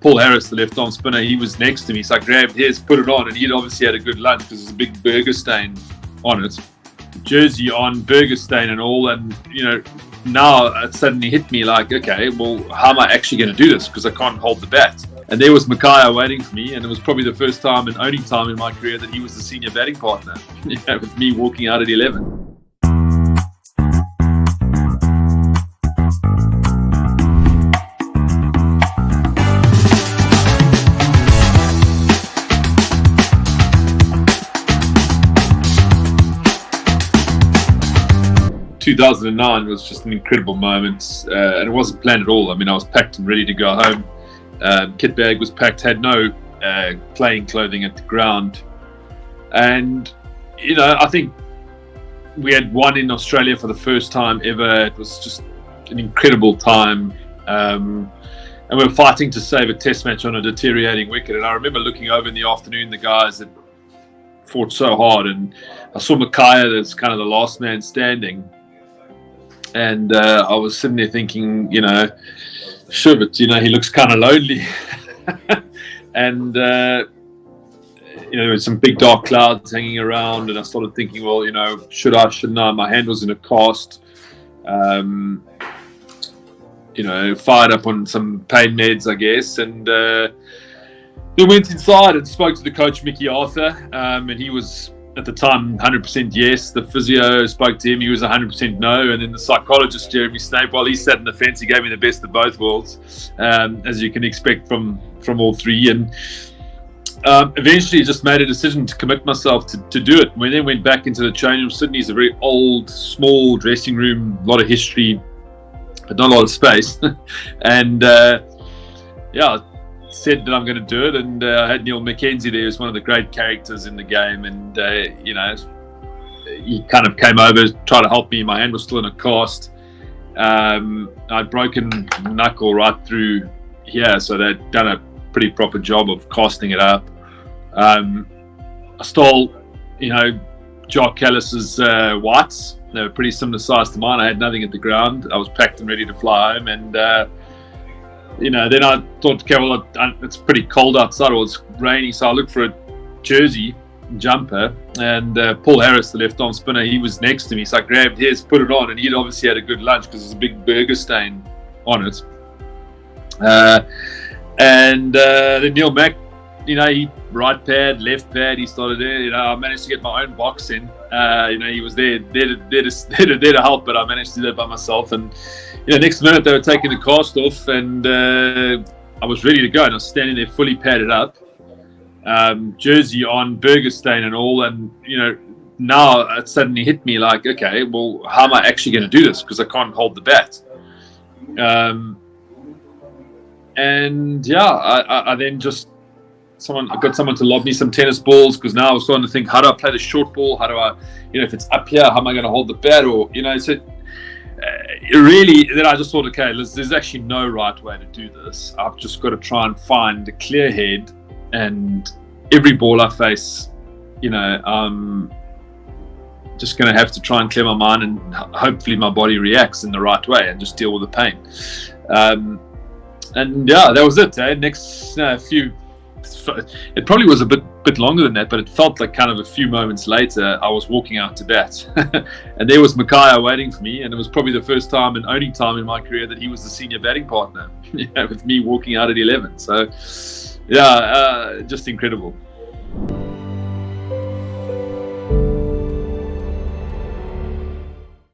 Paul Harris, the left-arm spinner, he was next to me. So I grabbed his, put it on, and he'd obviously had a good lunch because there's a big burger stain on it. Jersey on, burger stain and all. And, now it suddenly hit me like, okay, well, how am I actually going to do this? Because I can't hold the bat. And there was Mackay waiting for me. And it was probably the first time and only time in my career that he was the senior batting partner, with me walking out at 11. 2009 was just an incredible moment, and it wasn't planned at all. I mean, I was packed and ready to go home. Kit bag was packed, had no playing clothing at the ground. And, I think we had won in Australia for the first time ever. It was just an incredible time. And we were fighting to save a test match on a deteriorating wicket. And I remember looking over in the afternoon, the guys that fought so hard. And I saw Mackay as kind of the last man standing. And I was sitting there thinking, sure, but, he looks kind of lonely. And, there were some big dark clouds hanging around. And I started thinking, well, should I, shouldn't I? My hand was in a cast. Fired up on some pain meds, I guess. And we went inside and spoke to the coach, Mickey Arthur. And he was, at the time, 100% yes. The physio spoke to him, he was 100% no. And then the psychologist, Jeremy Snape, while he sat in the fence, he gave me the best of both worlds, as you can expect from all three. And eventually just made a decision to commit myself to do it. We then went back into the change room. Sydney's a very old, small dressing room, a lot of history, but not a lot of space. And said that I'm going to do it, and I had Neil McKenzie there, who's one of the great characters in the game, and he kind of came over, tried to help me. My hand was still in a cast. I'd broken knuckle right through here, so they'd done a pretty proper job of casting it up. I stole, Jock Callis's whites. They were pretty similar size to mine. I had nothing at the ground. I was packed and ready to fly home, and then I thought, okay, well, it's pretty cold outside. It was raining, so I looked for a jersey jumper, and Paul Harris, the left-arm spinner, he was next to me. So I grabbed his, put it on, and he'd obviously had a good lunch because there's a big burger stain on it. And then Neil Mack, he right pad, left pad, he started there. I managed to get my own box in. He was there to help, but I managed to do that by myself. And next minute they were taking the cast off, and I was ready to go, and I was standing there fully padded up, jersey on, burger stain and all. And now it suddenly hit me like, okay, well, how am I actually going to do this? Because I can't hold the bat. I then just I got someone to lob me some tennis balls, because now I was starting to think, how do I play the short ball? How do I, if it's up here, how am I going to hold the bat? Or so really, then I just thought, okay, there's actually no right way to do this. I've just got to try and find a clear head, and every ball I face, I'm just going to have to try and clear my mind, and hopefully my body reacts in the right way, and just deal with the pain. That was it. Next few, it probably was a bit longer than that, but it felt like kind of a few moments later I was walking out to bat. And there was Mackay waiting for me, and it was probably the first time and only time in my career that he was the senior batting partner, with me walking out at 11. So just incredible.